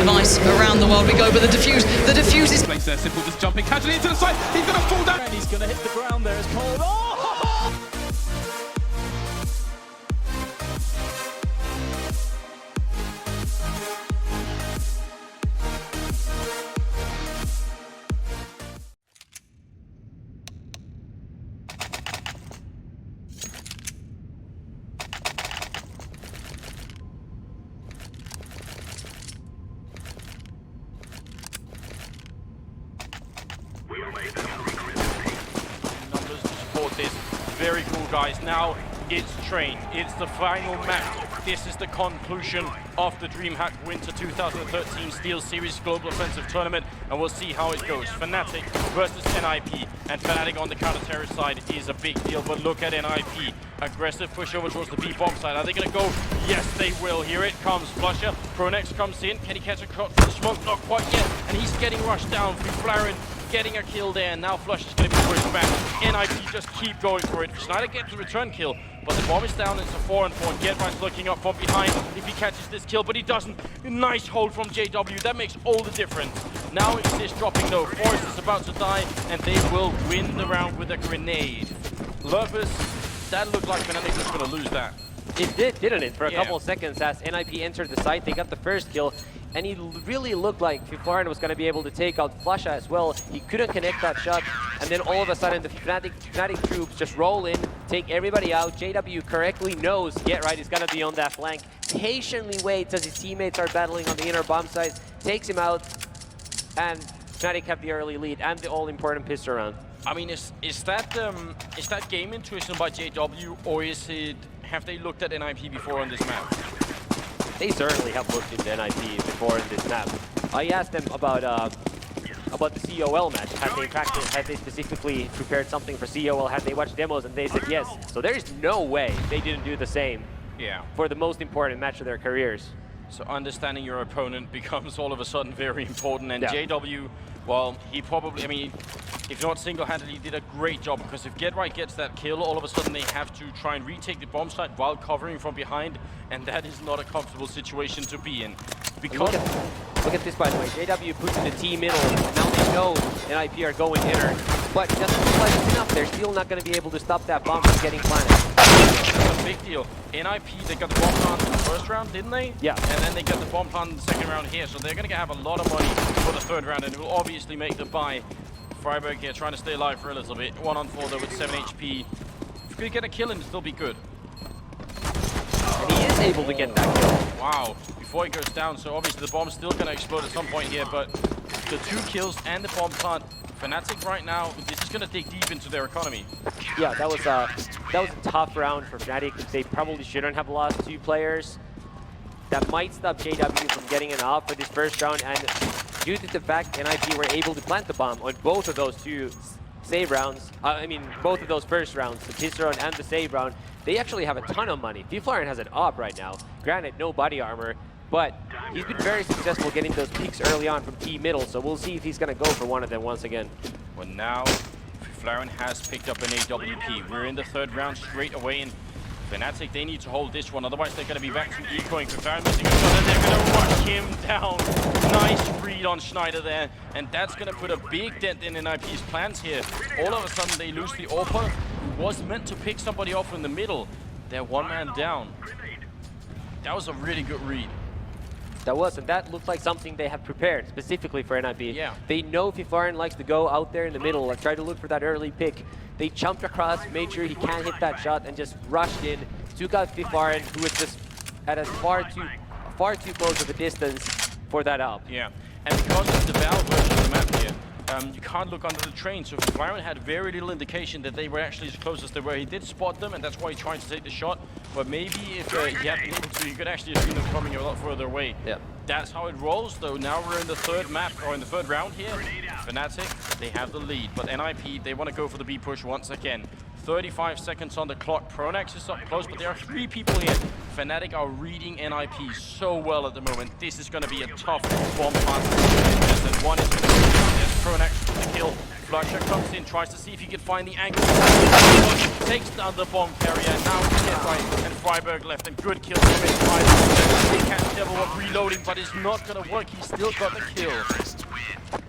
device. Around the world we go, but the defuse is... Place there, Simple just jumping casually into the side. He's going to fall down. And he's going to hit the ground there as Cole. Oh! Numbers to support this. Very cool, guys. Now it's train. It's the final map. This is the conclusion of the DreamHack Winter 2013 Steel Series Global Offensive Tournament, and we'll see how it goes. FNATIC versus NIP, and FNATIC on the counter-terrorist side is a big deal, but look at NIP. Aggressive push over towards the B-bomb side. Are they going to go? Yes, they will. Here it comes. flusha. Pronex comes in. Can he catch a shot from the smoke? Not quite yet. And he's getting rushed down. Flaren getting a kill there. And now flusha is going to be pushed back. NIP just keep going for it. Schneider gets a return kill, but the bomb is down. It's a 4-on-4. And Getright's looking up from behind if he catches this kill, but he doesn't. Nice hold from JW. That makes all the difference. Now it's this dropping though. Forrest is about to die, and they will win the round with a grenade. Lurpus, that looked like FNATIC was going to lose that. It did, didn't it? For a couple of seconds as NIP entered the site, they got the first kill, and he really looked like ficlaren was going to be able to take out flusha as well. He couldn't connect that shot, and then all of a sudden the FNATIC troops just roll in, take everybody out. JW correctly knows Getright is going to be on that flank, patiently waits as his teammates are battling on the inner bomb site, takes him out, and FNATIC have the early lead and the all-important pistol round. I mean, is that game intuition by JW, or is it, have they looked at NIP before on this map? They certainly have looked into NIP before in this map. I asked them about the COL match. Had they practiced? Had they specifically prepared something for COL? Had they watched demos? And they said yes. So there is no way they didn't do the same. Yeah. For the most important match of their careers. So understanding your opponent becomes all of a sudden very important. And yeah. JW, well, he probably, I mean, if not single-handedly, did a great job, because if Getright gets that kill, all of a sudden they have to try and retake the bomb site while covering from behind, and that is not a comfortable situation to be in. Because look at this, by the way. JW pushing the T middle, and now they know NIP are going inner, but it doesn't look like it's enough. They're still not going to be able to stop that bomb from getting planted. That's a big deal. NIP, they got the bomb plant in the first round, didn't they? Yeah. And then they got the bomb plant in the second round here, so they're going to have a lot of money for the third round, and it will obviously make the buy. Freiburg here trying to stay alive for a little bit. 1-on-4 though with 7 HP. If we could get a kill, it'd still be good. And he is able to get that kill. Wow, before he goes down, so obviously the bomb's still going to explode at some point here, but the 2 kills and the bomb plant, FNATIC right now, this is going to dig deep into their economy. Yeah, that was a tough round for FNATIC. They probably shouldn't have lost 2 players. That might stop JW from getting an off for this first round, and due to the fact NIP were able to plant the bomb on both of those 2 save rounds, both of those first rounds, the pistol round and the save round, they actually have a ton of money. ficlaren has an op right now. Granted, no body armor, but he's been very successful getting those peaks early on from T middle, so we'll see if he's going to go for one of them once again. Well, now ficlaren has picked up an AWP. We're in the third round straight away, and FNATIC, they need to hold this one, otherwise they're going to be back to ecoing. ficlaren missing a shot, and they're going to rush him down. Nice read on Schneider there, and that's going to put a big dent in NIP's plans here. All of a sudden they lose the AWPer, who was meant to pick somebody off in the middle. They're 1 man down. That was a really good read. That was, and that looked like something they have prepared specifically for NIP. Yeah. They know ficlaren likes to go out there in the middle and try to look for that early pick. They jumped across, made sure he can't hit that shot, and just rushed in, took out ficlaren, who was just at a far too close of a distance for that up. Yeah, and because of the Valve version of the map here, you can't look under the train, so ficlaren had very little indication that they were actually as close as they were. He did spot them, and that's why he tried to take the shot, but maybe if he had been able to, you could actually have seen them coming a lot further away. Yeah. That's how it rolls, though. Now we're in the third map, or in the third round here. FNATIC, they have the lead, but NIP, they want to go for the B push once again. 35 seconds on the clock. Pronex is up close, but there are 3 people here. FNATIC are reading NIP so well at the moment. This is going to be a tough bomb plant. And one is going to be Pronax with the kill. flusha comes in, tries to see if he can find the angle. Takes down the bomb carrier. Now he's hit right, and Freiburg left, and good kill from inside. They catch DevilWalk reloading, but it's not going to work. He's still got the kill.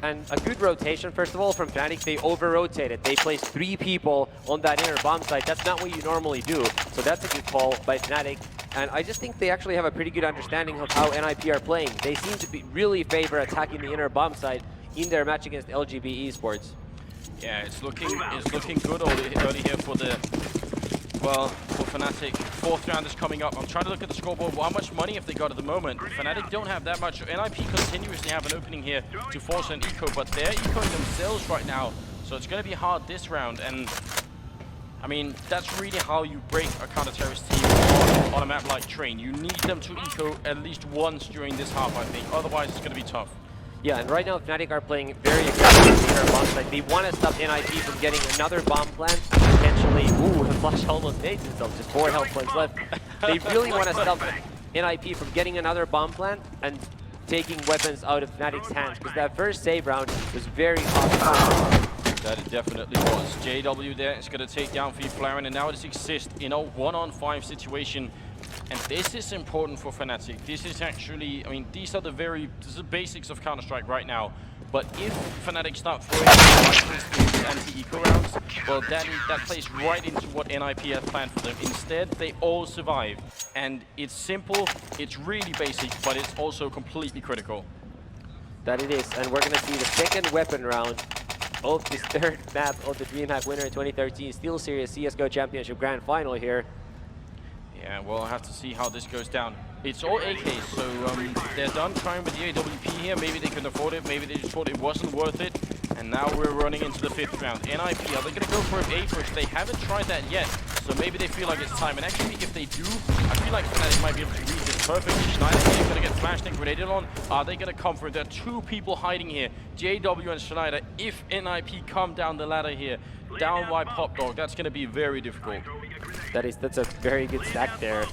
And a good rotation, first of all, from FNATIC. They over-rotated. They placed 3 people on that inner bomb site. That's not what you normally do. So that's a good call by FNATIC. And I just think they actually have a pretty good understanding of how NIP are playing. They seem to be really favor attacking the inner bomb site in their match against LGB Esports. Yeah, it's looking good early here for the, well, for FNATIC. 4th round is coming up. I'm trying to look at the scoreboard. How much money have they got at the moment? FNATIC don't have that much. NIP continuously have an opening here to force an eco, but they're ecoing themselves right now. So it's going to be hard this round. And I mean, that's really how you break a counter-terrorist team on a map like Train. You need them to eco at least once during this half, I think. Otherwise, it's going to be tough. Yeah, and right now FNATIC are playing very aggressive in their bomb site. They want to stop NIP from getting another bomb plant. Potentially, ooh, Flush almost made himself, just 4 health points left. They really want to stop NIP from getting another bomb plant and taking weapons out of FNATIC's hands, because that first save round was very hard. That it definitely was. JW there is going to take down Flaren, and now it exists in a 1-on-5 situation. And this is important for FNATIC. This is actually, I mean, these are the basics of Counter-Strike right now. But if FNATIC start throwing anti-eco rounds, well, that plays right into what NIP has planned for them. Instead, they all survive. And it's simple, it's really basic, but it's also completely critical. That it is, and we're going to see the second weapon round of this 3rd map of the DreamHack Winter 2013 SteelSeries CSGO Championship Grand Final here. Yeah, well, I'll have to see how this goes down. It's all AKs, so they're done trying with the AWP here. Maybe they couldn't afford it, maybe they just thought it wasn't worth it. And now we're running into the 5th round. NIP, are they going to go for an A push? They haven't tried that yet, so maybe they feel like it's time. And actually, if they do, I feel like FNATIC might be able to read this perfectly. Schneider is going to get flashed and grenaded on. Are they going to come for it? There are 2 people hiding here, JW and Schneider. If NIP come down the ladder here, down by Pop Dog, that's going to be very difficult. That's a very good stack there.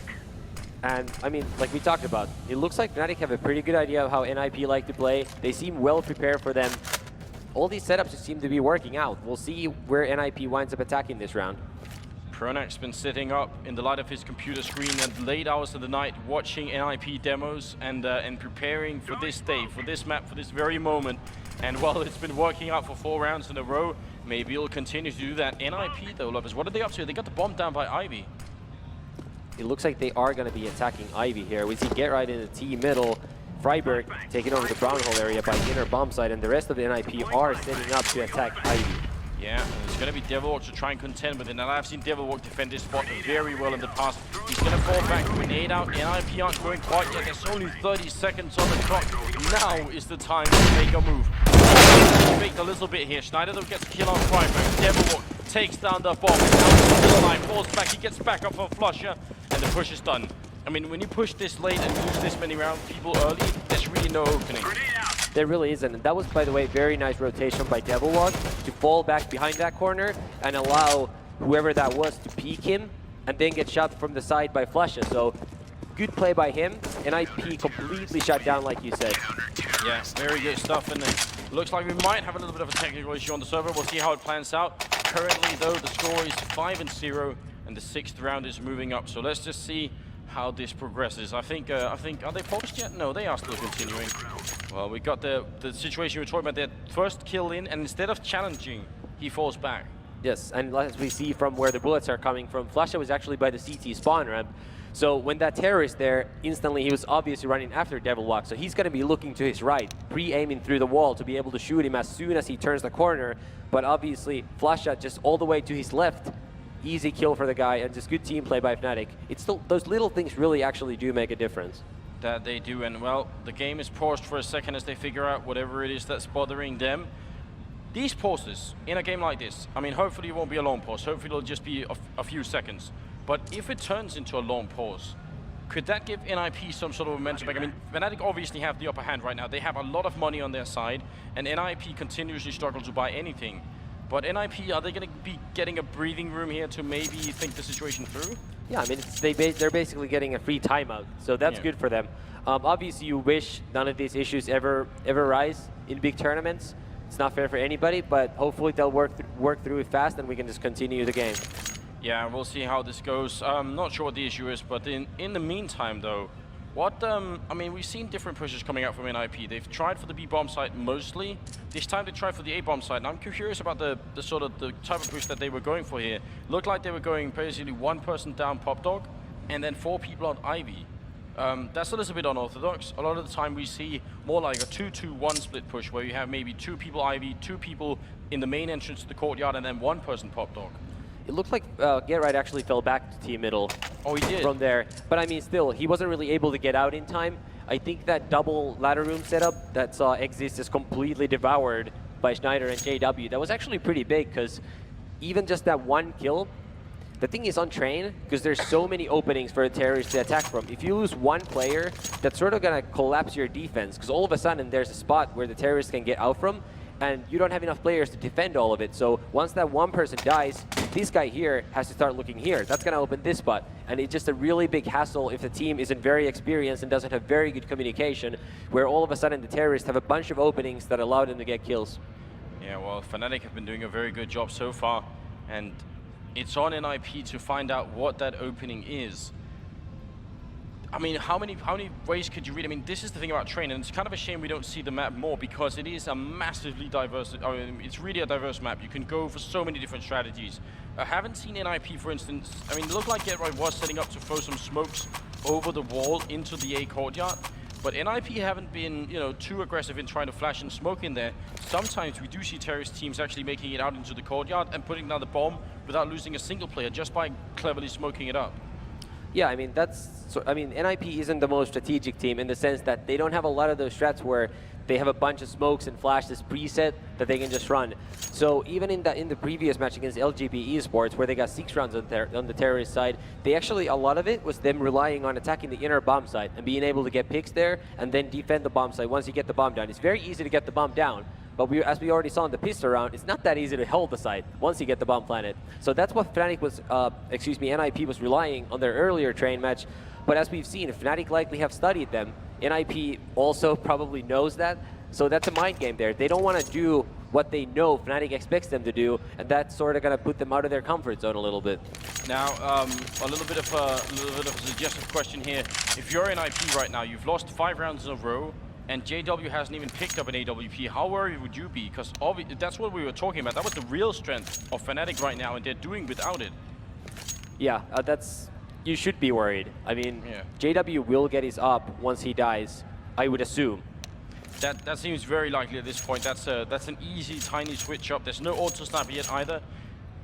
And I mean, like we talked about, it looks like FNATIC have a pretty good idea of how NIP like to play. They seem well prepared for them. All these setups just seem to be working out. We'll see where NIP winds up attacking this round. Pronak's been sitting up in the light of his computer screen at late hours of the night, watching NIP demos and preparing for this day, for this map, for this very moment. And while it's been working out for 4 rounds in a row, maybe he'll continue to do that. NIP though, lovers, what are they up to? They got the bomb down by Ivy. It looks like they are going to be attacking Ivy here. We see Get Right in the T middle. Freiburg taking over the brown hole area by inner bomb site, and the rest of the NIP are setting up to attack Ivy. Yeah, and it's going to be DevilWalk to try and contend with it. Now, I've seen DevilWalk defend this spot very well in the past. He's going to fall back, grenade out. NIP aren't going quite yet. There's only 30 seconds on the clock. Now is the time to make a move. He faked a little bit here. Schneider though gets a kill on Freiburg. DevilWalk takes down the bomb. Now still alive, falls back. He gets back up on flusha, and the push is done. I mean, when you push this late and lose this many rounds, people early, there's really no opening. There really isn't. And that was, by the way, very nice rotation by DevilWalk to fall back behind that corner and allow whoever that was to peek him and then get shot from the side by flusha. So good play by him. NIP completely shut down, like you said. Yeah, very good stuff. And it looks like we might have a little bit of a technical issue on the server. We'll see how it plans out. Currently, though, the score is 5-0, and the 6th round is moving up. So let's just see how this progresses. I think, are they paused yet? No, they are still continuing. Well, we got the situation we were talking about, their first kill in, and instead of challenging, he falls back. Yes, and as we see from where the bullets are coming from, flusha was actually by the CT spawn ramp. So when that terrorist there, instantly he was obviously running after DevilWalk, so he's going to be looking to his right, pre-aiming through the wall to be able to shoot him as soon as he turns the corner. But obviously, flusha just all the way to his left. Easy kill for the guy, and just good team play by FNATIC. It's still, those little things really actually do make a difference. That they do, and well, the game is paused for a second as they figure out whatever it is that's bothering them. These pauses in a game like this, I mean, hopefully it won't be a long pause. Hopefully it'll just be a few seconds. But if it turns into a long pause, could that give NIP some sort of momentum back? I mean, FNATIC obviously have the upper hand right now. They have a lot of money on their side, and NIP continuously struggle to buy anything. But NIP, are they going to be getting a breathing room here to maybe think the situation through? Yeah, I mean, they're basically getting a free timeout, so that's good for them. Obviously, you wish none of these issues ever rise in big tournaments. It's not fair for anybody, but hopefully they'll work through it fast and we can just continue the game. Yeah, we'll see how this goes. Not sure what the issue is, but in the meantime, though, I mean, we've seen different pushes coming out from NIP. They've tried for the B bomb site mostly. This time they tried for the A bomb site, and I'm curious about the type of push that they were going for here. Looked like they were going basically one person down Pop Dog, and then 4 people on Ivy. That's a little bit unorthodox. A lot of the time we see more like a 2-2-1 split push, where you have maybe 2 people Ivy, 2 people in the main entrance to the courtyard, and then 1 person Pop Dog. It looked like Get Right actually fell back to team middle. Oh, he did? From there. But I mean, still, he wasn't really able to get out in time. I think that double ladder room setup that saw Exist is completely devoured by Schneider and JW. That was actually pretty big, because even just that 1 kill, the thing is on train, because there's so many openings for the terrorists to attack from. If you lose 1 player, that's sort of going to collapse your defense, because all of a sudden there's a spot where the terrorists can get out from, and you don't have enough players to defend all of it. So once that 1 person dies, this guy here has to start looking here. That's going to open this spot. And it's just a really big hassle if the team isn't very experienced and doesn't have very good communication, where all of a sudden the terrorists have a bunch of openings that allow them to get kills. Yeah, well, FNATIC have been doing a very good job so far, and it's on NIP to find out what that opening is. I mean, how many ways could you read? I mean, this is the thing about train, and it's kind of a shame we don't see the map more, because it is a massively diverse, I mean, it's really a diverse map. You can go for so many different strategies. I haven't seen NIP, for instance. I mean, it looked like Get Right was setting up to throw some smokes over the wall into the A courtyard, but NIP haven't been, you know, too aggressive in trying to flash and smoke in there. Sometimes we do see terrorist teams actually making it out into the courtyard and putting down the bomb without losing a single player, just by cleverly smoking it up. Yeah, I mean, NIP isn't the most strategic team in the sense that they don't have a lot of those strats where they have a bunch of smokes and flashes preset that they can just run. So even in the previous match against LGB Esports, where they got 6 rounds on the terrorist side, they actually, a lot of it was them relying on attacking the inner bomb site and being able to get picks there and then defend the bomb site once you get the bomb down. It's very easy to get the bomb down, but as we already saw in the pistol round, it's not that easy to hold the site once you get the bomb planted. So that's what FNATIC was, NIP was relying on their earlier train match. But as we've seen, FNATIC likely have studied them. NIP also probably knows that. So that's a mind game there. They don't want to do what they know FNATIC expects them to do, and that's sort of going to put them out of their comfort zone a little bit. Now, a little bit of a suggestive question here. If you're NIP right now, you've lost 5 rounds in a row, and JW hasn't even picked up an AWP, how worried would you be? Because that's what we were talking about. That was the real strength of FNATIC right now, and they're doing without it. Yeah, you should be worried. I mean, yeah. JW will get his up once he dies, I would assume. That seems very likely at this point. That's an easy, tiny switch up. There's no auto sniper yet either.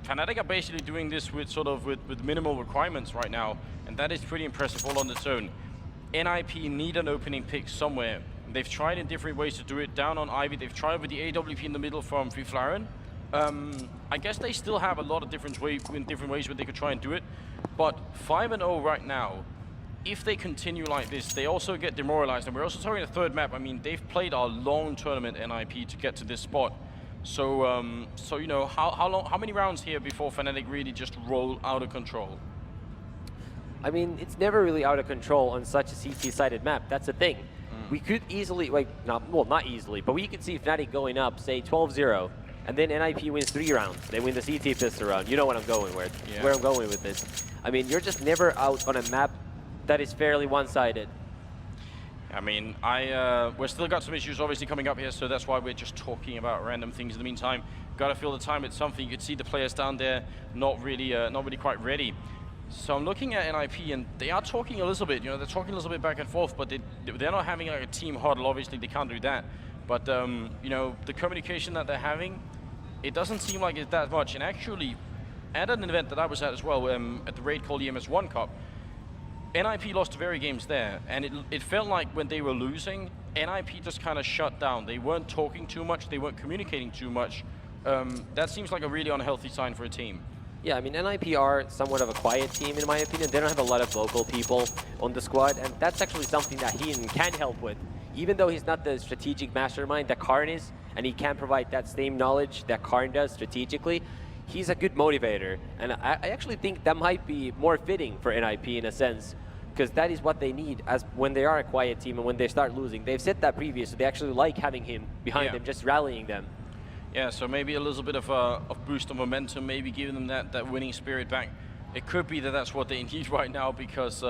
FNATIC are basically doing this with minimal requirements right now, and that is pretty impressive all on its own. NIP need an opening pick somewhere. They've tried in different ways to do it. Down on Ivy, they've tried with the AWP in the middle from Flaren. I guess they still have a lot of different ways where they could try and do it. But 5-0 right now, if they continue like this, they also get demoralized. And we're also talking a third map. I mean, they've played a long tournament, NIP, to get to this spot. So, you know, how many rounds here before FNATIC really just roll out of control? I mean, it's never really out of control on such a CT-sided map. That's the thing. We could easily, not easily, but we could see FNATIC going up, say 12-0, and then NIP wins 3 rounds. They win the CT pistol round. You know what I'm going with, where I'm going with this. I mean, you're just never out on a map that is fairly one-sided. I mean, we've still got some issues obviously coming up here, so that's why we're just talking about random things in the meantime. Got to fill the time with something. You could see the players down there not really quite ready. So I'm looking at NIP, and they are talking a little bit. You know, they're talking a little bit back and forth, but they're not having like a team huddle. Obviously, they can't do that. But you know, the communication that they're having, it doesn't seem like it's that much. And actually, at an event that I was at as well, at the raid called EMS1 Cup, NIP lost very games there, and it felt like when they were losing, NIP just kind of shut down. They weren't talking too much. They weren't communicating too much. That seems like a really unhealthy sign for a team. Yeah, I mean, NIP are somewhat of a quiet team, in my opinion. They don't have a lot of vocal people on the squad, and that's actually something that Heen can help with. Even though he's not the strategic mastermind that Karn is, and he can provide that same knowledge that Karn does strategically, he's a good motivator. And I actually think that might be more fitting for NIP in a sense, because that is what they need as when they are a quiet team and when they start losing. They've said that previously. They actually like having him behind them, just rallying them. Yeah, so maybe a little bit of boost of momentum, maybe giving them that winning spirit back. It could be that that's what they need right now because,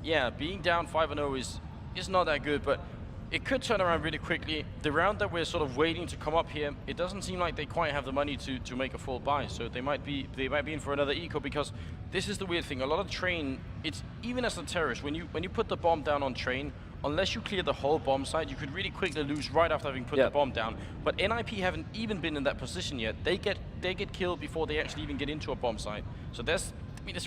yeah, being down 5-0 is not that good, but it could turn around really quickly. The round that we're sort of waiting to come up here, it doesn't seem like they quite have the money to make a full buy, so they might be in for another eco because this is the weird thing. A lot of train, it's even as a terrorist, when you put the bomb down on train, unless you clear the whole bomb site, you could really quickly lose right after having put the bomb down. But NIP haven't even been in that position yet. They get killed before they actually even get into a bomb site. So there's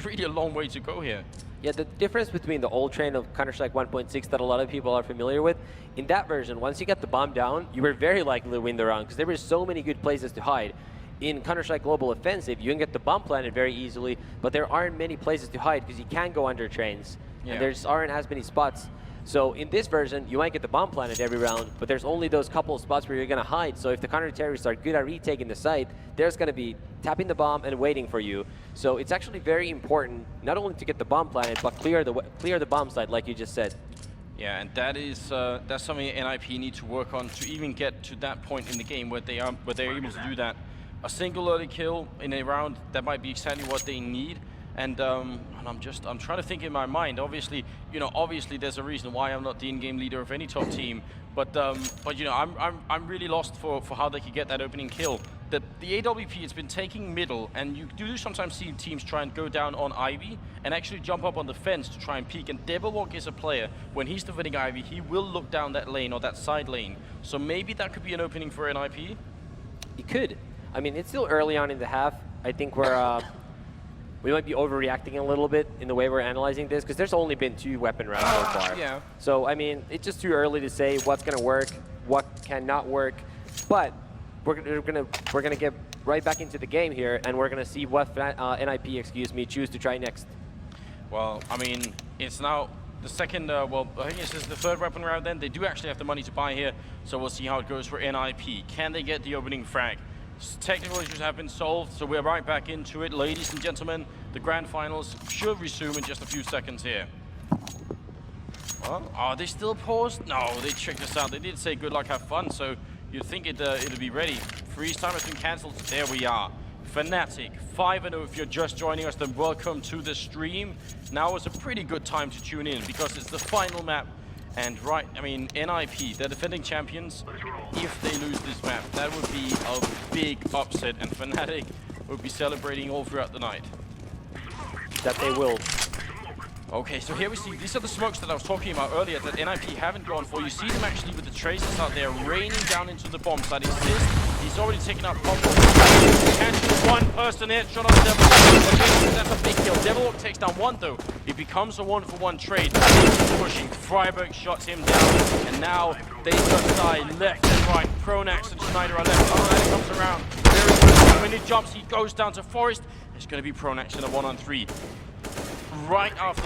really a long way to go here. Yeah, the difference between the old train of Counter-Strike 1.6 that a lot of people are familiar with, in that version, once you get the bomb down, you were very likely to win the round because there were so many good places to hide. In Counter-Strike Global Offensive, you can get the bomb planted very easily, but there aren't many places to hide because you can't go under trains, and there aren't as many spots. So in this version, you might get the bomb planted every round, but there's only those couple of spots where you're going to hide. So if the counter-terrorists are good at retaking the site, there's going to be tapping the bomb and waiting for you. So it's actually very important not only to get the bomb planted, but clear the bomb site, like you just said. Yeah, and that's something NIP need to work on to even get to that point in the game where they're able to do that. A single early kill in a round, that might be exactly what they need. And I'm trying to think in my mind. Obviously, obviously there's a reason why I'm not the in-game leader of any top team. But I'm really lost for how they could get that opening kill. The AWP has been taking middle, and you do sometimes see teams try and go down on Ivy and actually jump up on the fence to try and peek. And Devilwalk is a player, when he's defending Ivy, he will look down that lane or that side lane. So maybe that could be an opening for NIP. It could. I mean, it's still early on in the half. I think we might be overreacting a little bit in the way we're analyzing this because there's only been 2 weapon rounds so far. Yeah. So I mean, it's just too early to say what's gonna work, what cannot work. But we're gonna get right back into the game here, and we're gonna see what NIP, choose to try next. Well, I mean, it's now the second. Well, I think this is the 3rd weapon round. Then they do actually have the money to buy here, so we'll see how it goes for NIP. Can they get the opening frag? Technical issues have been solved, so we're right back into it. Ladies and gentlemen, the Grand Finals should resume in just a few seconds here. Well, are they still paused? No, they tricked us out. They did say good luck, have fun, so you'd think it'd be ready. Freeze time has been cancelled. There we are. FNATIC, 5-0. If you're just joining us, then welcome to the stream. Now is a pretty good time to tune in because it's the final map. And I mean, NIP, they're defending champions. If they lose this map, that would be a big upset, and FNATIC will be celebrating all throughout the night. That they will. Okay, so here we see, these are the smokes that I was talking about earlier that NIP haven't gone for. You see them actually with the traces out there raining down into the bomb site. He's already taken out bomb. Catches one person headshot on Devilwalk. That's a big kill. Devilwalk takes down 1 though. It becomes a 1-for-1 trade. Pushing. Freiburg shots him down. And now they just die left and right. Pronax and Schneider are left. Schneider comes around. There is when he jumps, he goes down to Forest. It's going to be Pronax in a 1-on-3. Right after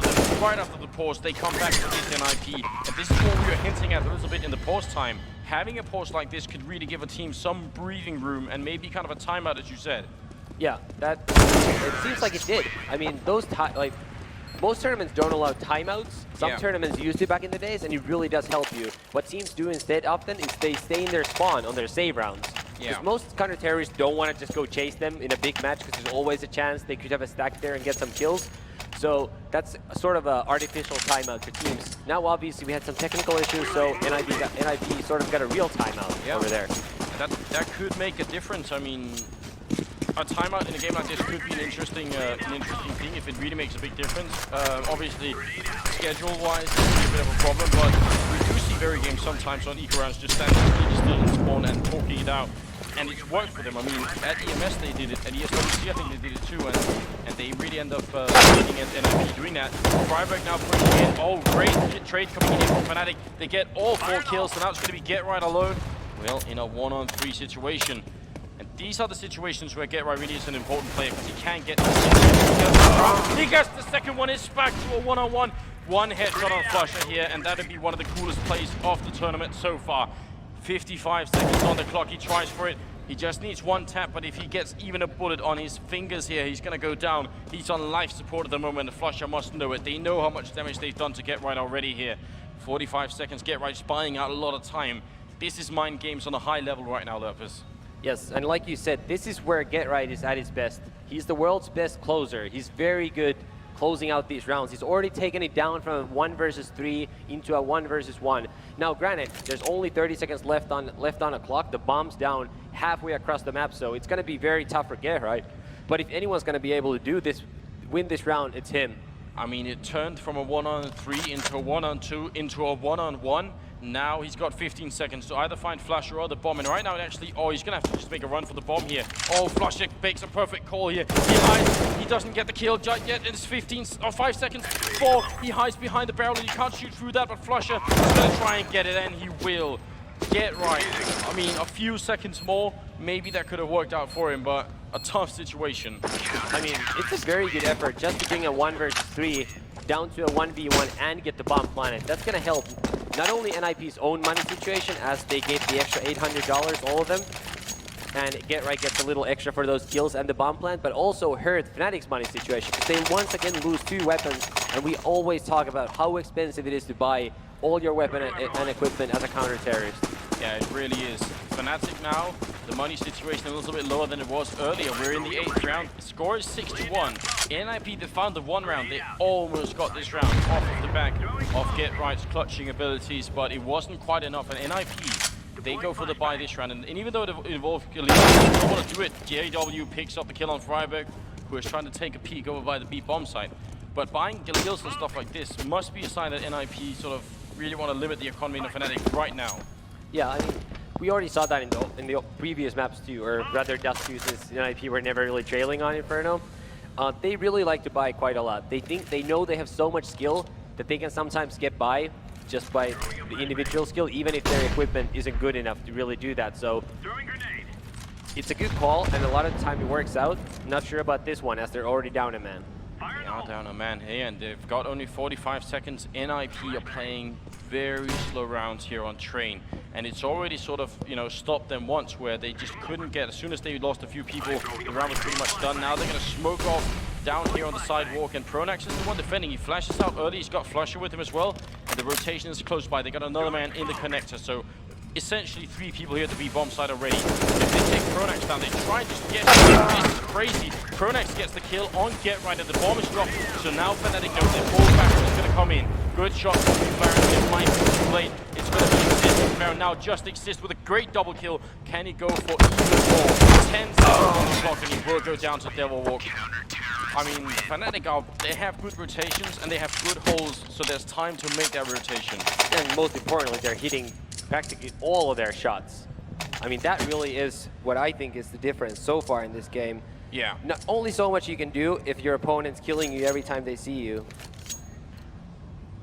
the pause, they come back to this NIP. And this is what we were hinting at a little bit in the pause time. Having a pause like this could really give a team some breathing room and maybe kind of a timeout, as you said. Yeah, it seems like it did. I mean, most tournaments don't allow timeouts. Some tournaments used to back in the days, and it really does help you. What teams do instead often is they stay in their spawn on their save rounds. Because most counter-terrorists don't want to just go chase them in a big match because there's always a chance they could have a stack there and get some kills. So that's a sort of an artificial timeout for teams. Now, obviously, we had some technical issues, so NIP sort of got a real timeout over there. That could make a difference. I mean, a timeout in a game like this could be an interesting thing if it really makes a big difference. Obviously, schedule-wise, it's a bit of a problem, but we do see very games sometimes on eco rounds just standing really still in spawn and talking it out. And it's worked for them. I mean, at EMS they did it, at ESWC I think they did it too, and they really end up winning at NIP doing that. Freiburg now pushing in. Oh, great trade coming in from FNATIC. They get all 4 kills, so now it's going to be Get Right alone. Well, in a 1-on-3 situation. And these are the situations where Get Right really is an important player because he can get the He gets the second one, it's back to a 1-on-1. 1 headshot on flusha here, and that would be one of the coolest plays of the tournament so far. 55 seconds on the clock, he tries for it. He just needs 1 tap, but if he gets even a bullet on his fingers here, he's going to go down. He's on life support at the moment. The flusha must know it. They know how much damage they've done to Get Right already here. 45 seconds, Get Right buying out a lot of time. This is mind games on a high level right now, Lurpers. Yes, and like you said, this is where GetRight is at his best. He's the world's best closer. He's very good closing out these rounds. He's already taken it down from a 1 versus 3 into a 1 versus 1. Now, granted, there's only 30 seconds left on a clock. The bomb's down halfway across the map, so it's going to be very tough for GetRight. But if anyone's going to be able to do this, win this round, it's him. I mean, it turned from a 1-on-3 into a 1-on-2 into a 1-on-1. Now he's got 15 seconds to either find flusha or the bomb. And right now, actually, oh, he's going to have to just make a run for the bomb here. Oh, flusha makes a perfect call here. He hides. He doesn't get the kill just yet. It's 5 seconds. 4. He hides behind the barrel and he can't shoot through that. But flusha is going to try and get it, and he will. GetRight. I mean, a few seconds more, maybe that could have worked out for him, but a tough situation. I mean, it's a very good effort just to bring a 1 versus 3 down to a 1v1 and get the bomb planted. That's going to help not only NIP's own money situation, as they gave the extra $800, all of them, and GetRight gets a little extra for those kills and the bomb plant, but also hurt FNATIC's money situation, because they once again lose 2 weapons, and we always talk about how expensive it is to buy all your weapon and equipment as a counter-terrorist. Yeah, it really is. FNATIC now, the money situation a little bit lower than it was earlier. We're in the 8th round. The score is 6-1. NIP, they found the 1 round. They almost got this round off of the back of GetRight's clutching abilities, but it wasn't quite enough. And NIP, they go for the buy this round. And even though it involved killing, they don't want to do it. JW picks up the kill on Freiburg, who is trying to take a peek over by the B bomb site. But buying kills and stuff like this must be a sign that NIP sort of really want to limit the economy in the FNATIC right now. Yeah, I mean, we already saw that in the previous maps too, or rather Dust 2, since NIP were never really trailing on Inferno. They really like to buy quite a lot. They know they have so much skill that they can sometimes get by just by the individual skill, even if their equipment isn't good enough to really do that. So it's a good call, and a lot of the time it works out. Not sure about this one, as they're already down a man. They are down a man here, and they've got only 45 seconds. NIP are playing very slow rounds here on train, and it's already sort of, you know, stopped them once where they just couldn't get. As soon as they lost a few people, the round was pretty much done. Now they're going to smoke off down here on the sidewalk, and Pronax is the one defending. He flashes out early. He's got flusha with him as well, and the rotation is close by. They got another man in the connector, so essentially 3 people here at the B bomb side already. If they take Pronax down, they try and just get him. This is crazy. Pronax gets the kill on GetRight, and the bomb is dropped. So now FNATIC knows they fall back, and it's going to come in. Good shot from McLaren. It might be too late. It's going to be Exist. McLaren now just Exist with a great double kill. Can he go for even more? 10 seconds on the clock, and he will go down to Devil Walk. I mean, FNATIC, they have good rotations, and they have good holes, so there's time to make that rotation. And most importantly, they're hitting practically all of their shots. I mean, that really is what I think is the difference so far in this game. Yeah. Not only so much you can do if your opponent's killing you every time they see you.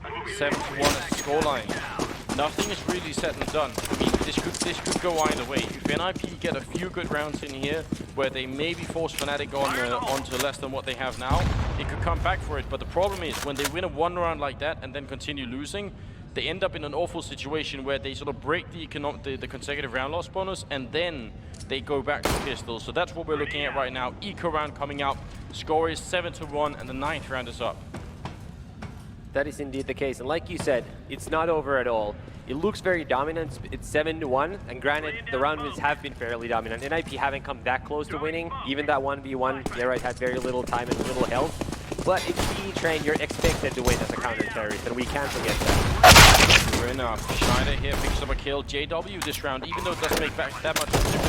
7-1 at the scoreline. Nothing is really set and done. I mean, this could go either way. If NIP get a few good rounds in here, where they maybe force FNATIC onto less than what they have now, it could come back for it. But the problem is, when they win a 1 round like that and then continue losing, they end up in an awful situation where they sort of break the consecutive round loss bonus, and then they go back to pistols. So that's what we're looking at right now. Eco round coming up. Score is 7-1, and the 9th round is up. That is indeed the case, and like you said, it's not over at all. It looks very dominant. It's 7-1, and granted, the rounds have been fairly dominant. NIP haven't come that close to winning. Even that 1v1, GetRight had very little time and little health. But in E-Train, you're expected to win as a counter-terrorist, and we can't forget that. Fair enough. Schneider here picks up a kill. JW this round, even though it doesn't make back that much difference,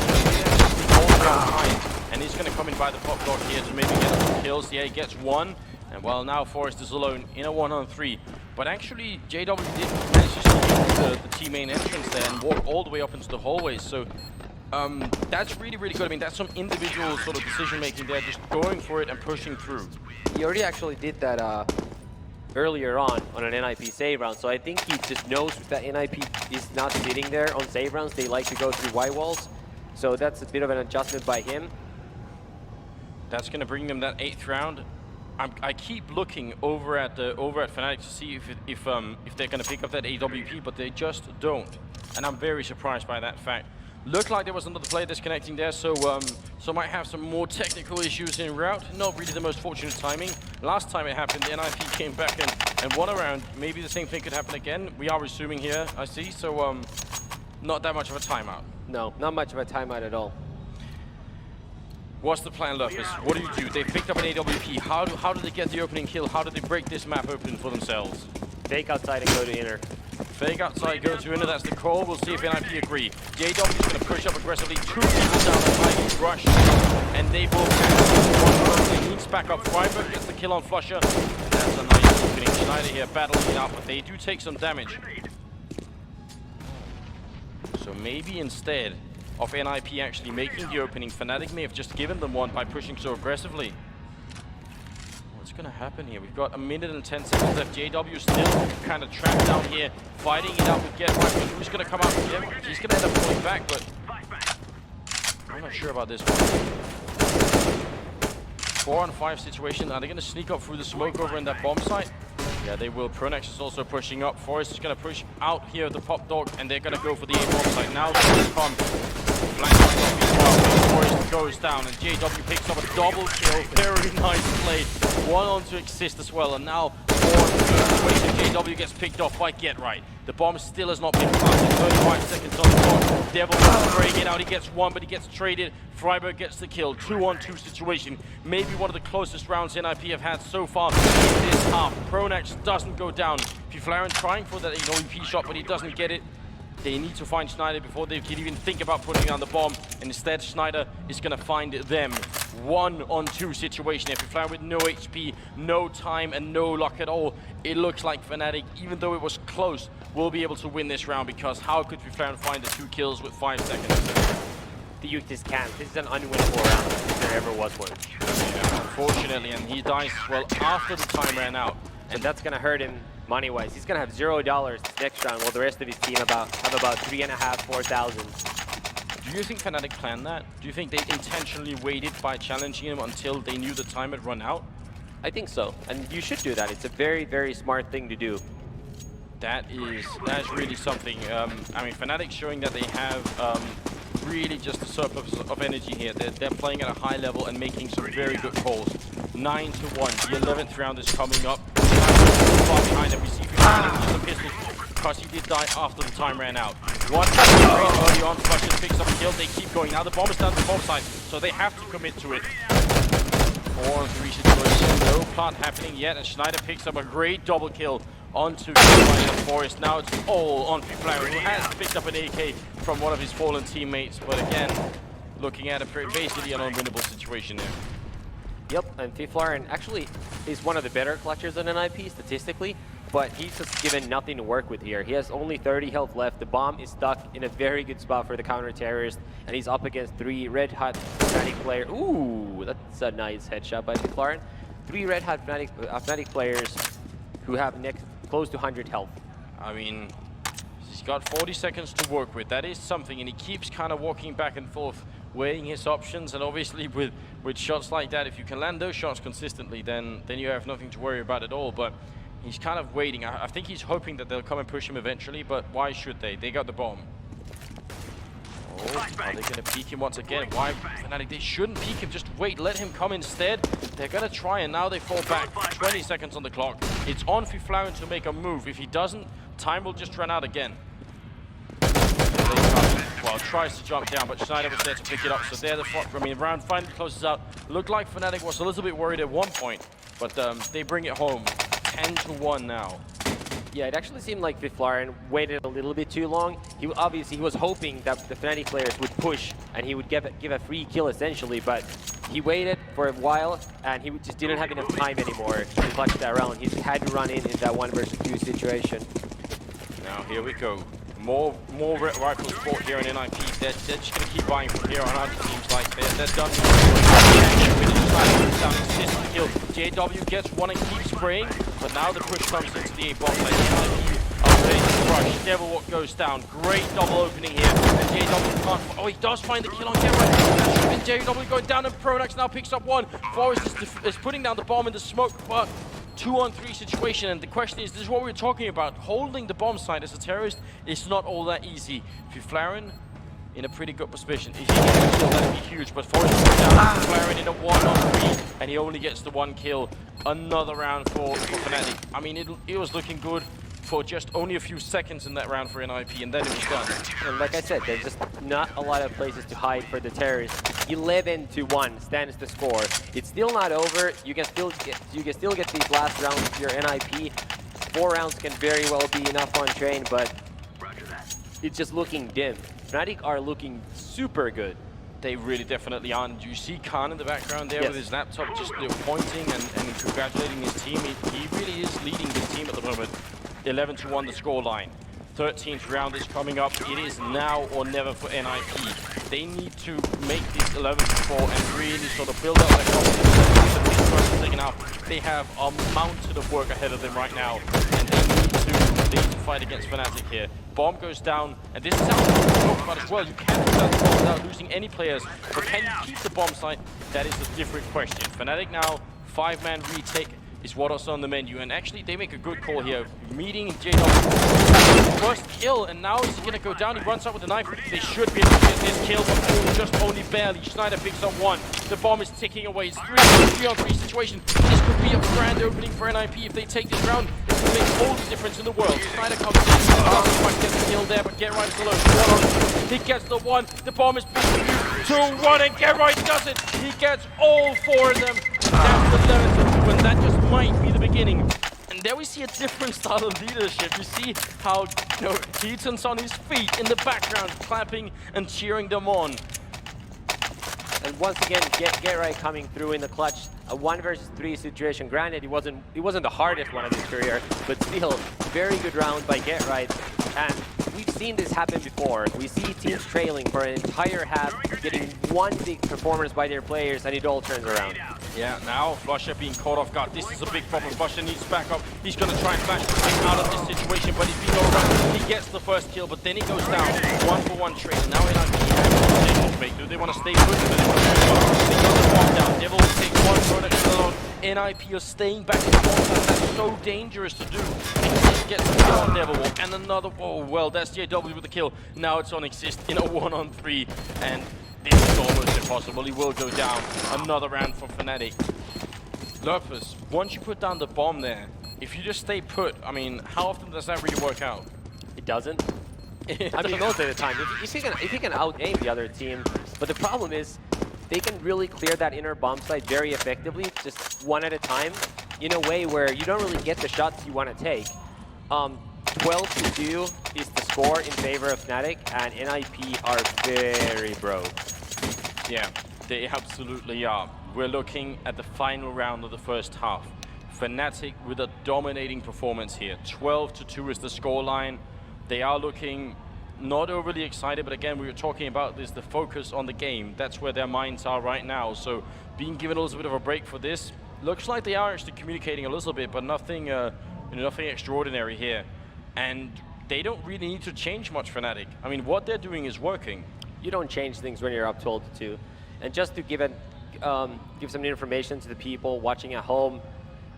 and he's going to come in by the pop block here to maybe get some kills. Yeah, he gets 1. And well, now Forrest is alone in a 1-on-3. But actually, JW did manage to sneak the T main entrance there and walk all the way up into the hallways. So that's really, really good. I mean, that's some individual sort of decision making there, just going for it and pushing through. He already actually did that earlier on an NIP save round. So I think he just knows that NIP is not sitting there on save rounds. They like to go through white walls. So that's a bit of an adjustment by him. That's going to bring them that 8th round. I keep looking over at FNATIC to see if they're going to pick up that AWP, but they just don't, and I'm very surprised by that fact. Looked like there was another player disconnecting there, so might have some more technical issues en route. Not really the most fortunate timing. Last time it happened, the NIP came back and won a round. Maybe the same thing could happen again. We are resuming here, I see. So not that much of a timeout. No, not much of a timeout at all. What's the plan, Lupus? What do? They picked up an AWP. How do they get the opening kill? How do they break this map open for themselves? Fake outside and go to inner. Fake outside, go to inner. That's the call. We'll see if NIP agree. JW is going to push up aggressively. 2 people down the line. Rush. And they both catch one. Needs back up. Freiburg gets the kill on flusha. That's a nice opening. Schneider here battling it out, but they do take some damage. So maybe instead of NIP actually making the opening, FNATIC may have just given them one by pushing so aggressively. What's going to happen here? We've got 1 minute and 10 seconds left. JW still kind of trapped down here, fighting it out with Get Right. But who's going to come out with him? He's going to end up pulling back, but I'm not sure about this one. 4-on-5 situation. Are they going to sneak up through the smoke over in that bomb site? Yeah, they will. Pronex is also pushing up. Forest is going to push out here at the pop dog, and they're going to go for the A bomb site. Now they come. Forest goes down, and JW picks up a double kill. Very nice play. One on to Exist as well, and now JW gets picked off by Get Right. The bomb still has not been planted. 35 seconds on the clock. Devil spraying it out. He gets one, but he gets traded. Freiburg gets the kill. 2-on-2 situation. Maybe one of the closest rounds NIP have had so far in this half. Pronex doesn't go down. Pyjamas trying for that EP shot, but he doesn't get it. They need to find Schneider before they can even think about putting down the bomb. And instead, Schneider is going to find them. 1-on-2 situation here. Pyjamas with no HP, no time, and no luck at all. It looks like FNATIC, even though it was close, will be able to win this round, because how could Pyjamas find the 2 kills with 5 seconds? The youth just can't. This is an unwinnable round if there ever was one. Yeah, unfortunately, and he dies as well after the time ran out. And that's going to hurt him money-wise. He's going to have $0 this next round, while the rest of his team have about 3.5, 4,000. Do you think FNATIC planned that? Do you think they intentionally waited by challenging him until they knew the time had run out? I think so, and you should do that. It's a very, very smart thing to do. That's really something. I mean, FNATIC showing that they have really just a surplus of energy here. They're playing at a high level and making some very good calls. 9-1. The 11th round is coming up. Far behind them, we see the pistols, because he did die after the time ran out. One early on, flusha picks up a kill. They keep going. Now the bomb is down the bomb side, so they have to commit to it. 4-on-3 situation. No plant happening yet, and Schneider picks up a great double kill onto Forest. Now it's all on Pyjamas, who has picked up an AK from one of his fallen teammates, but again, looking at basically an unwinnable situation there. Yep, and Pyjamas actually is one of the better clutchers in NIP statistically, but he's just given nothing to work with here. He has only 30 health left. The bomb is stuck in a very good spot for the counter-terrorist, and he's up against 3 red-hot FNATIC players. Ooh, that's a nice headshot by Pyjamas. 3 red-hot FNATIC players who have close to 100 health. I mean, he's got 40 seconds to work with. That is something, and he keeps kind of walking back and forth, weighing his options. And obviously with shots like that, if you can land those shots consistently, then you have nothing to worry about at all. But he's kind of waiting. I think he's hoping that they'll come and push him eventually, but why should they? They got the bomb. Oh, are they going to peek him once again? Why, FNATIC? They shouldn't peek him. Just wait. Let him come instead. They're going to try, and now they fall back. 20 seconds on the clock. It's on Pyjamas to make a move. If he doesn't, time will just run out again. Well, tries to jump down, but Schneider was there to pick it up. So there, round finally closes out. Looked like FNATIC was a little bit worried at one point, but they bring it home. 10-1 now. Yeah, it actually seemed like Pyjamas waited a little bit too long. He was hoping that the FNATIC players would push and he would give a free kill essentially, but he waited for a while and he just didn't have enough time anymore to clutch that round. He just had to run in that 1 versus 2 situation. Now here we go. More rifle sport here in NIP. They're just going to keep buying from here on out. It seems like they're done. Kill. JW gets one and keeps spraying, but now the push comes into the A bomb site. Devil Walk goes down. Great double opening here. And JW can't. Oh, he does find the kill on camera. And JW going down, and Pronex now picks up one. Forest is putting down the bomb in the smoke, but 2-on-3 situation, and the question is, this is what we're talking about. Holding the bomb site as a terrorist is not all that easy. Pyjamas in a pretty good position. If he gets a kill, that'd be huge, but Forest is down. Pyjamas in a 1-on-3, and he only gets the 1 kill. Another round for FNATIC. I mean, it was looking good. for just only a few seconds in that round for NIP, and then it was done. And like I said, there's just not a lot of places to hide for the terrorists. 11-1 stands the score. It's still not over. You can still get these last rounds with your NIP. 4 rounds can very well be enough on train, but it's just looking dim. FNATIC are looking super good. They really definitely are. And you see Khan in the background there Yes. with his laptop just pointing and congratulating his team. He really is leading this team at the moment. 11-1 the score line. 13th round is coming up. It is now or never for NIP. They need to make this 11-4 and really sort of build up their confidence. Taken out. They have a mountain of work ahead of them right now, and they need to fight against FNATIC here. Bomb goes down, and this is how we talk about as well. You can't do that bomb without losing any players, but can you keep the bomb site? That is a different question. FNATIC now, 5-man retake is what is on the menu, and actually they make a good call here. Meeting JW, first kill, and now is he gonna go down? He runs out with a knife. They should be able to get this kill, but just only barely. Schneider picks up 1. The bomb is ticking away. It's 3-on-3 situation. This could be a grand opening for NIP if they take this round. It would make all the difference in the world. Schneider comes in, doesn't quite get the kill there, but Get Right is alone. 1-on-2. He gets the 1. The bomb is being defused. 2-1, and Get Right does it. He gets all 4 of them. That's the 11-2, and that just might be the beginning. And there we see a different style of leadership. You see how, Heaton's on his feet in the background, clapping and cheering them on. And once again, Get Right coming through in the clutch. A 1 versus 3 situation. Granted, it wasn't the hardest one of his career, but still, very good round by Get Right. And we've seen this happen before. We see teams trailing for an entire half, getting one big performance by their players, and it all turns around. Yeah, now flusha being caught off guard. This is a big problem. flusha needs backup. He's going to try and flash out of this situation, but he's being overrun. He gets the first kill, but then he goes down. 1-for-1 trade. Now in NIP, do they want to stay put? Do they want to move on? They got the bomb down. Devil will take 1 product alone. NIP are staying back in the bomb. That's so dangerous to do. Exist gets the kill on Devil, and another. Oh well, that's JW with the kill. Now it's on Exist in a 1-on-3, and this is almost impossible. He will go down. Another round for FNATIC. Lurpus, once you put down the bomb there, if you just stay put, I mean, how often does that really work out? It doesn't. I mean, most of the time. If you can out-aim the other team, but the problem is, they can really clear that inner bomb site very effectively, just one at a time, in a way where you don't really get the shots you want to take. 12-2 is the score in favor of FNATIC, and NIP are very broke. Yeah, they absolutely are. We're looking at the final round of the first half. FNATIC with a dominating performance here. 12-2 is the scoreline. They are looking not overly excited, but again, we were talking about this, the focus on the game. That's where their minds are right now. So being given a little bit of a break for this, looks like they are actually communicating a little bit, but nothing, nothing extraordinary here. And they don't really need to change much for FNATIC. I mean, what they're doing is working. You don't change things when you're up 12-2. And just to give some information to the people watching at home,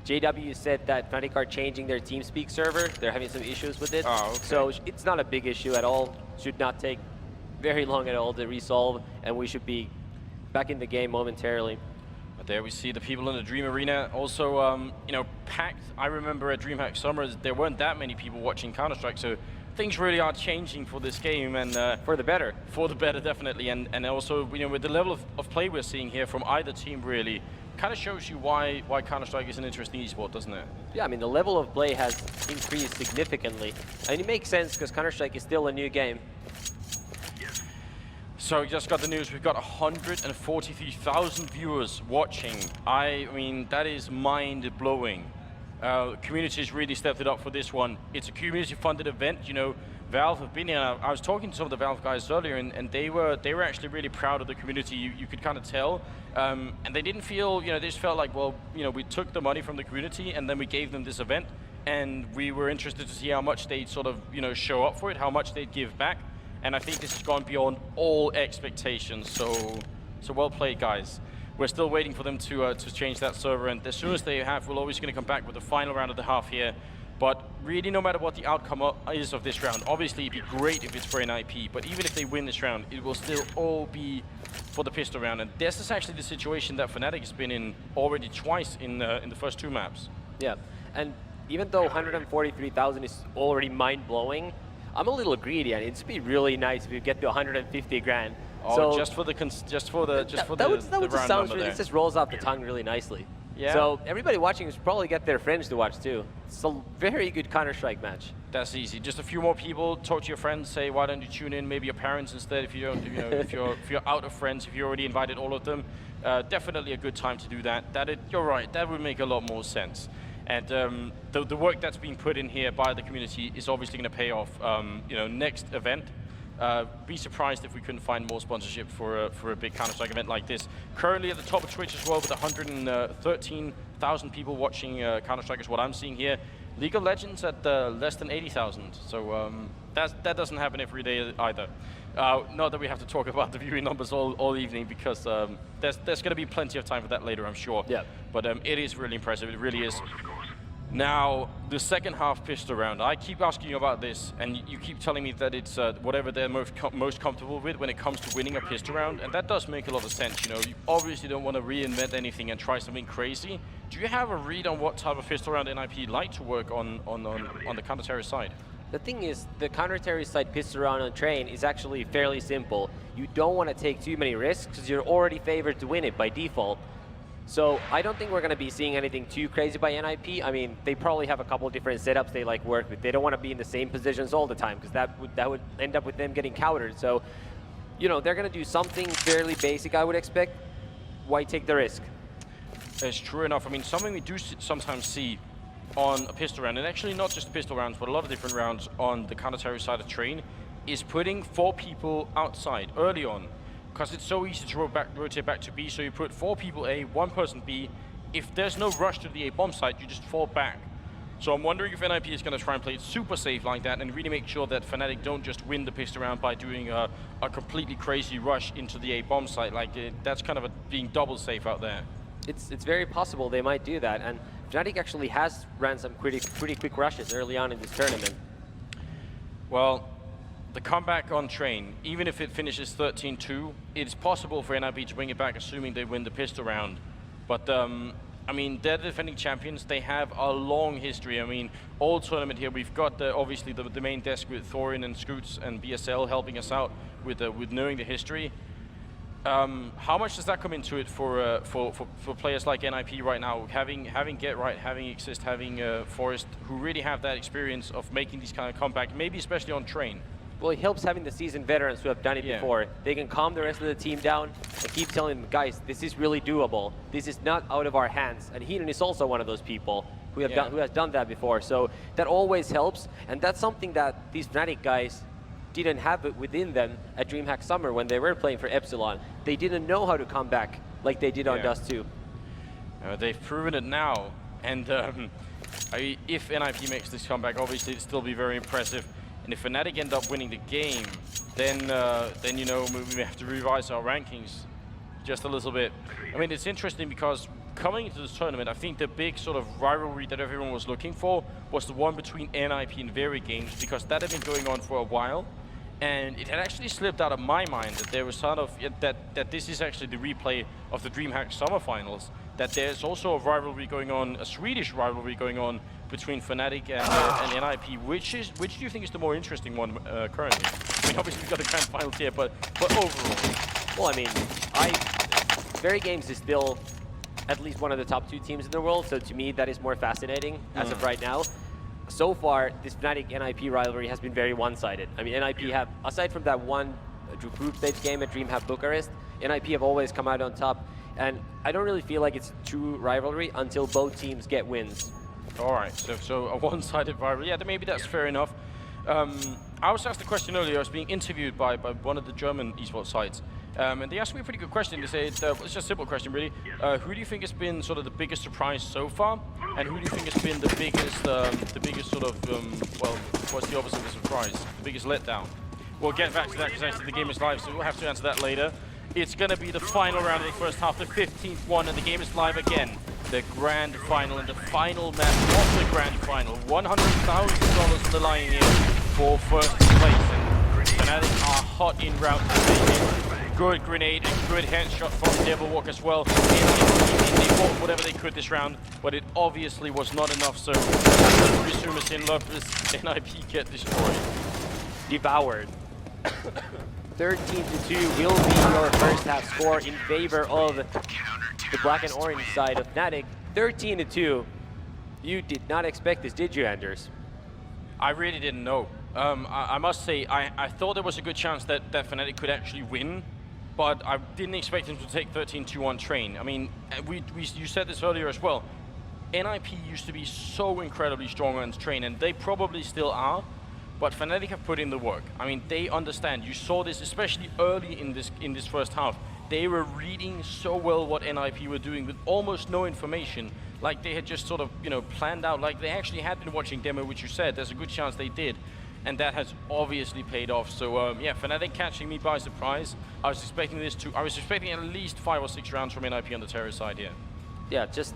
JW said that FNATIC are changing their TeamSpeak server. They're having some issues with it. Oh, okay. So it's not a big issue at all. Should not take very long at all to resolve, and we should be back in the game momentarily. But there we see the people in the Dream Arena also, packed. I remember at DreamHack Summer, there weren't that many people watching Counter-Strike, so things really are changing for this game, and for the better. For the better, definitely. And also, with the level of play we're seeing here from either team, really kind of shows you why Counter-Strike is an interesting esport, doesn't it? Yeah, I mean, the level of play has increased significantly. And it makes sense because Counter-Strike is still a new game. So we just got the news, we've got 143,000 viewers watching. I mean, that is mind-blowing. Community's really stepped it up for this one. It's a community-funded event, Valve have been here. I was talking to some of the Valve guys earlier, and they were actually really proud of the community. You could kind of tell, and they didn't feel, they just felt like, well, we took the money from the community and then we gave them this event, and we were interested to see how much they'd sort of, show up for it, how much they'd give back, and I think this has gone beyond all expectations. So well played, guys. We're still waiting for them to change that server, and as soon as they have, we're always going to come back with the final round of the half here. But really, no matter what the outcome is of this round, obviously it'd be great if it's for NIP, but even if they win this round, it will still all be for the pistol round. And this is actually the situation that FNATIC has been in already twice in the first 2 maps. Yeah, and even though 143,000 is already mind-blowing, I'm a little greedy, and it'd be really nice if we get to 150 grand. Oh, so just for the that round sounds number really, there. it just rolls off the tongue really nicely. Yeah. So everybody watching should probably get their friends to watch too. It's a very good Counter-Strike match. That's easy. Just a few more people. Talk to your friends. Say, why don't you tune in? Maybe your parents instead. If you don't, you know, if you're out of friends, if you already invited all of them, definitely a good time to do that. You're right. That would make a lot more sense. And the work that's being put in here by the community is obviously going to pay off. You know, next event. Be surprised if we couldn't find more sponsorship for a big Counter-Strike event like this. Currently at the top of Twitch as well, with 113,000 people watching Counter-Strike is what I'm seeing here. League of Legends at less than 80,000. So that doesn't happen every day either. Not that we have to talk about the viewing numbers all evening, because there's going to be plenty of time for that later, I'm sure. Yeah. But it is really impressive. It really is. Now, the second half pistol round, I keep asking you about this, and you keep telling me that it's whatever they're most comfortable with when it comes to winning a pistol round, and that does make a lot of sense. You know, you obviously don't want to reinvent anything and try something crazy. Do you have a read on what type of pistol round NIP like to work on the counter-terrorist side? The thing is, the counter-terrorist side pistol round on train is actually fairly simple. You don't want to take too many risks because you're already favored to win it by default. So I don't think we're going to be seeing anything too crazy by NIP. I mean, they probably have a couple of different setups they like work with. They don't want to be in the same positions all the time, because that would end up with them getting countered. So, you know, they're going to do something fairly basic, I would expect. Why take the risk? It's true enough. I mean, something we do sometimes see on a pistol round, and actually not just pistol rounds, but a lot of different rounds on the counter-terrorist side of train, is putting 4 people outside early on. Because it's so easy to rotate back to B, so you put 4 people A, 1 person B. If there's no rush to the A bomb site, you just fall back. So I'm wondering if NIP is going to try and play it super safe like that and really make sure that FNATIC don't just win the pistol round by doing a completely crazy rush into the A bomb site. Like that's kind of being double safe out there. It's very possible they might do that, and FNATIC actually has ran some pretty quick rushes early on in this tournament. Well, the comeback on train, even if it finishes 13-2, it's possible for NIP to bring it back, assuming they win the pistol round. But I mean, they're the defending champions. They have a long history. I mean, all tournament here, we've got obviously the main desk with Thorin and Scoots and BSL helping us out with knowing the history. How much does that come into it for players like NIP right now, having Get Right, having Exist, having Forest, who really have that experience of making these kind of comeback, maybe especially on train? Well, it helps having the seasoned veterans who have done it before. They can calm the rest of the team down and keep telling them, guys, this is really doable. This is not out of our hands. And Heenan is also one of those people who has done that before. So that always helps, and that's something that these FNATIC guys didn't have it within them at DreamHack Summer when they were playing for Epsilon. They didn't know how to come back like they did on Dust 2. They've proven it now, and if NIP makes this comeback, obviously it'll still be very impressive. And if FNATIC end up winning the game, then you know, we may have to revise our rankings just a little bit. I mean, it's interesting because coming into this tournament, I think the big sort of rivalry that everyone was looking for was the one between NIP and Very Games, because that had been going on for a while. And it had actually slipped out of my mind that there was sort of that this is actually the replay of the DreamHack Summer Finals. That there's also a rivalry going on, a Swedish rivalry going on between FNATIC and NIP. Which do you think is the more interesting one currently? I mean, obviously we've got the Grand Finals here, but overall. Well, I mean, Very Games is still at least one of the top 2 teams in the world, so to me that is more fascinating as of right now. So far, this FNATIC-NIP rivalry has been very one-sided. I mean, NIP have, aside from that one group stage game at DreamHack Bucharest, NIP have always come out on top, and I don't really feel like it's a true rivalry until both teams get wins. All right, so a one-sided rivalry. Yeah, maybe that's fair enough. I was asked a question earlier. I was being interviewed by one of the German esports sites, and they asked me a pretty good question. They said, it's just a simple question, really. Who do you think has been sort of the biggest surprise so far, and who do you think has been the biggest sort of, well, what's the opposite of a surprise? The biggest letdown? We'll get back to that because actually the game is live, so we'll have to answer that later. It's going to be the final round of the first half, the 15th one, and the game is live again. The Grand Final and the final match of the Grand Final. $100,000 on the line here for first place. And FNATIC are hot in route. Good grenade and good headshot from Devil Walk as well. They fought whatever they could this round, but it obviously was not enough. So resume us in love as NIP get destroyed. Devoured. 13-2 will be your first half score in favor of the black and orange side of FNATIC. 13-2. You did not expect this, did you, Anders? I really didn't know. I must say, I thought there was a good chance that FNATIC could actually win, but I didn't expect him to take 13-2 on train. I mean, you said this earlier as well. NIP used to be so incredibly strong on train, and they probably still are, but FNATIC have put in the work. I mean, they understand. You saw this especially early in this first half. They were reading so well what NIP were doing with almost no information. Like they had just sort of, planned out, like they actually had been watching demo, which you said, there's a good chance they did. And that has obviously paid off. So yeah, FNATIC catching me by surprise. I was expecting at least 5 or 6 rounds from NIP on the terror side here. Yeah, just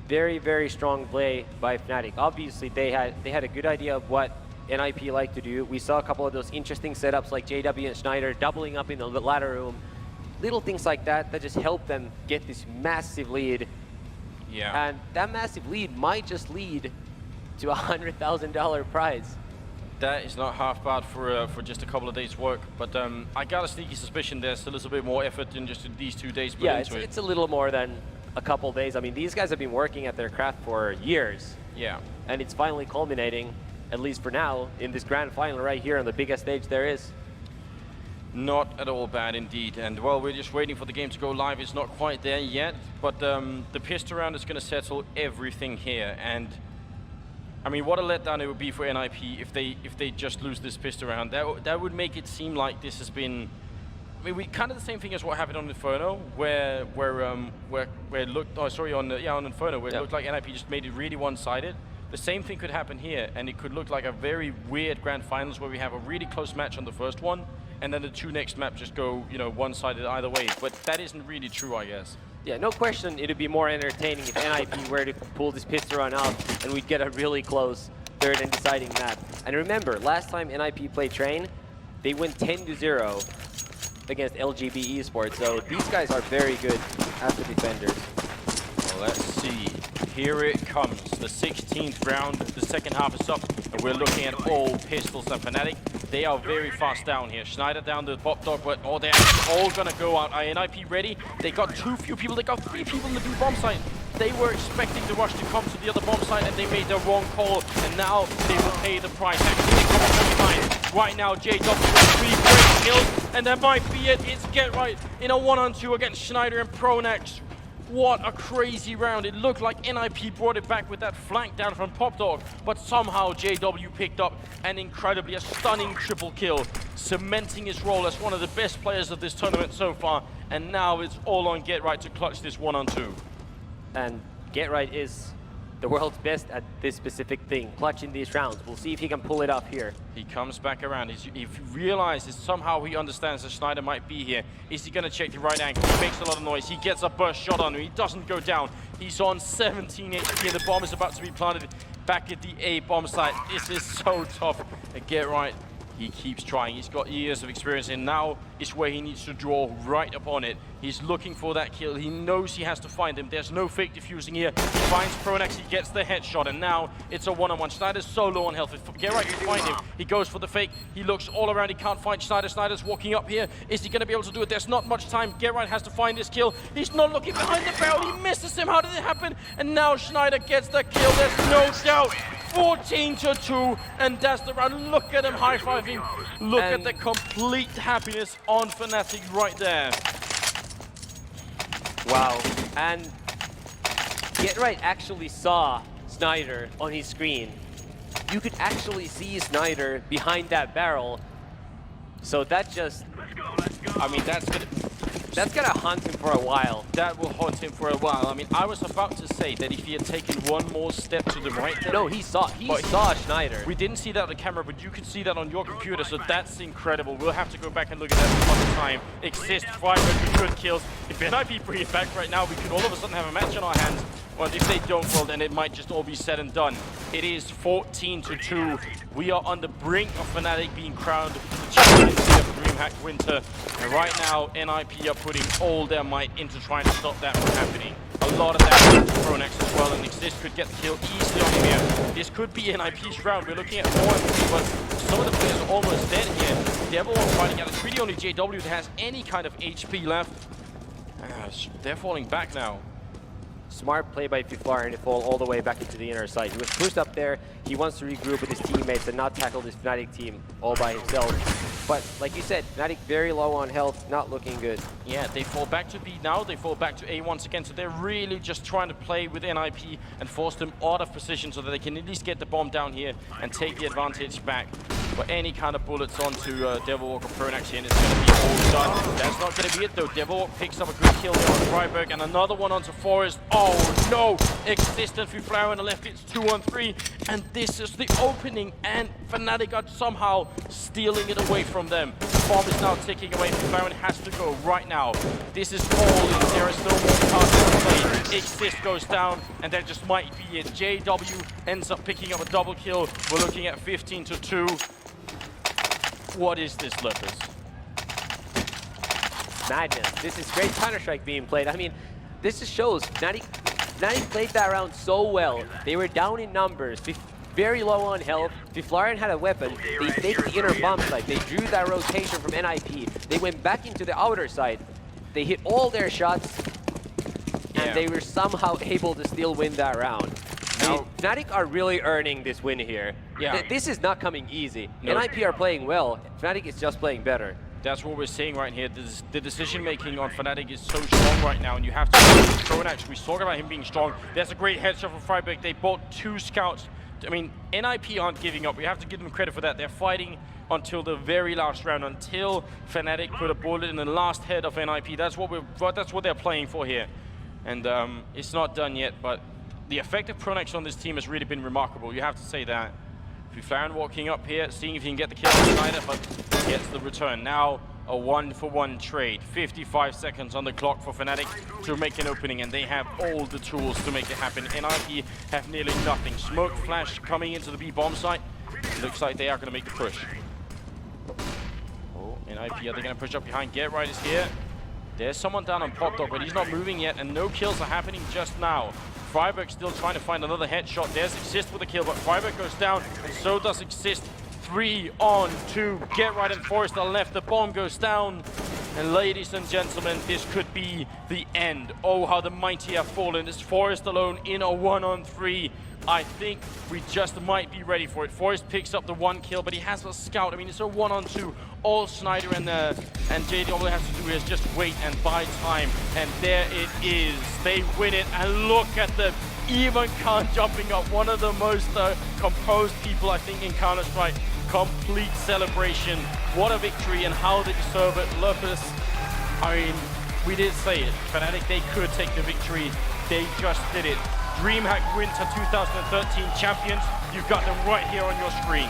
very, very strong play by FNATIC. Obviously, they had a good idea of what NIP like to do. We saw a couple of those interesting setups like JW and Schneider doubling up in the ladder room. Little things like that just help them get this massive lead. Yeah. And that massive lead might just lead to a $100,000 prize. That is not half bad for just a couple of days' work, but I got a sneaky suspicion there's a little bit more effort than just these 2 days put into it. It's a little more than a couple days. I mean, these guys have been working at their craft for years. Yeah. And it's finally culminating, at least for now, in this grand final right here on the biggest stage there is. Not at all bad indeed, and well, we're just waiting for the game to go live. It's not quite there yet, but the pistol round is going to settle everything here, and I mean, what a letdown it would be for NIP if they just lose this pistol round. That would make it seem like this has been, I mean, kind of the same thing as what happened on Inferno, where it looked, on Inferno, where it looked like NIP just made it really one-sided. The same thing could happen here, and it could look like a very weird grand finals where we have a really close match on the first one, and then the 2 next maps just go, one-sided either way. But that isn't really true, I guess. Yeah, no question it would be more entertaining if NIP were to pull this pistol run off and we'd get a really close third and deciding map. And remember, last time NIP played Train, they went 10-0 against LGB Esports. So these guys are very good as the defenders. Well, let's see. Here it comes, the 16th round. The second half is up, and we're looking at all pistols and FNATIC. They are very fast down here. Schneider down the pop dog, but they're all gonna go out. NIP ready. They got too few people. They got 3 people in the B bomb site. They were expecting the rush to come to the other bomb site, and they made the wrong call. And now they will pay the price. Actually, they come from right now. JW with 3 great kills, and that might be it. It's Get Right in a 1-on-2 against Schneider and Pronax. What a crazy round. It looked like NIP brought it back with that flank down from Pop Dog, but somehow JW picked up an incredibly, a stunning triple kill, cementing his role as one of the best players of this tournament so far, and now it's all on Get Right to clutch this 1-on-2. And Get Right is the world's best at this specific thing, clutching these rounds. We'll see if he can pull it off here. He comes back around. He realizes somehow he understands that Schneider might be here. Is he going to check the right angle? He makes a lot of noise. He gets a burst shot on him. He doesn't go down. He's on 17 HP, and the bomb is about to be planted back at the A bomb site. This is so tough. And Get Right, he keeps trying. He's got years of experience, and now is where he needs to draw right upon it. He's looking for that kill. He knows he has to find him. There's no fake diffusing here. He finds Pronax, he gets the headshot, and now it's a 1-on-1. Schneider's so low on health. Get Right can find him. He goes for the fake. He looks all around. He can't find Schneider. Schneider's walking up here. Is he going to be able to do it? There's not much time. Get Right has to find this kill. He's not looking behind the barrel. He misses him. How did it happen? And now Schneider gets the kill. There's no doubt. 14-2, and that's the round. Look at him high-fiving. Look at the complete happiness on FNATIC right there. Wow. And Get Right actually saw Schneider on his screen. You could actually see Schneider behind that barrel. So that just, I mean, that's gonna haunt him for a while. That will haunt him for a while. I mean, I was about to say that if he had taken one more step to the right there, no, he saw Schneider. We didn't see that on the camera, but you can see that on your computer, so that's incredible. We'll have to go back and look at that one time. Exist, 500 good kills. If NIP bring it back right now, we could all of a sudden have a match on our hands. Well, if they don't, well, then it might just all be said and done. It is 14-2. We are on the brink of FNATIC being crowned the champions here. DreamHack Winter. And right now, NIP are putting all their might into trying to stop that from happening. A lot of that is Pronax as well, and Exist could get the kill easily on him here. This could be NIP's round. We're looking at 4-3, but some of the players are almost dead here. Devil are fighting out. It's really only JW that has any kind of HP left. They're falling back now. Smart play by ficou to fall all the way back into the inner side. He was pushed up there. He wants to regroup with his teammates and not tackle this FNATIC team all by himself. But like you said, FNATIC very low on health, not looking good. Yeah, they fall back to B now. They fall back to A once again. So they're really just trying to play with NIP and force them out of position so that they can at least get the bomb down here and take the advantage back. But any kind of bullets onto Devilwalk or Pronax here, and it's going to be all done. That's not going to be it though. Devilwalk picks up a good kill there on Freiburg, and another one onto Forest. Oh no! Exist and ficou on the left, it's 2-on-3, and this is the opening, and FNATIC are somehow stealing it away from them. The bomb is now ticking away. ficou has to go right now. This is all in. There is no more cards to play. Exist goes down, and that just might be it. JW ends up picking up a double kill. We're looking at 15-2. What is this, Lepers? Madness. This is great Counter-Strike being played. I mean, this just shows FNATIC played that round so well. They were down in numbers, very low on health. ficou had a weapon. They faked the inner bomb site. They drew that rotation from NIP. They went back into the outer side. They hit all their shots, and they were somehow able to still win that round. Now, FNATIC are really earning this win here. Yeah. This is not coming easy. No. NIP are playing well. FNATIC is just playing better. That's what we're seeing right here. The decision-making on FNATIC is so strong right now, and you have to see Pronax. We talk about him being strong. There's a great headshot from Freiburg. They bought 2 scouts. I mean, NIP aren't giving up. We have to give them credit for that. They're fighting until the very last round, until FNATIC put a bullet in the last head of NIP. That's what they're playing for here. And it's not done yet, but the effect of Pronax on this team has really been remarkable. You have to say that. ficou walking up here, seeing if he can get the kill on Snyder, but gets the return. Now a 1-for-1 trade. 55 seconds on the clock for FNATIC to make an opening, and they have all the tools to make it happen. NIP have nearly nothing. Smoke flash coming into the B bomb site. Looks like they are going to make the push. Oh, NIP, are they going to push up behind? Get Right is here. There's someone down on Pop Dog, but he's not moving yet, and no kills are happening just now. Freiburg still trying to find another headshot. There's Exist with a kill, but Freiburg goes down, and so does Exist. 3-on-2. Get Right and Forest are left. The bomb goes down. And ladies and gentlemen, this could be the end. Oh, how the mighty have fallen. It's Forest alone in a 1-on-3. I think we just might be ready for it. Forest picks up the 1 kill, but he has a scout. I mean, it's a 1-on-2. All Snyder and JD, all they have to do is just wait and buy time. And there it is. They win it. And look at the even Khan jumping up. One of the most composed people, I think, in Counter-Strike. Complete celebration. What a victory, and how they deserve it. Lopez, I mean, we did say it. FNATIC, they could take the victory. They just did it. DreamHack Winter 2013 champions. You've got them right here on your screen.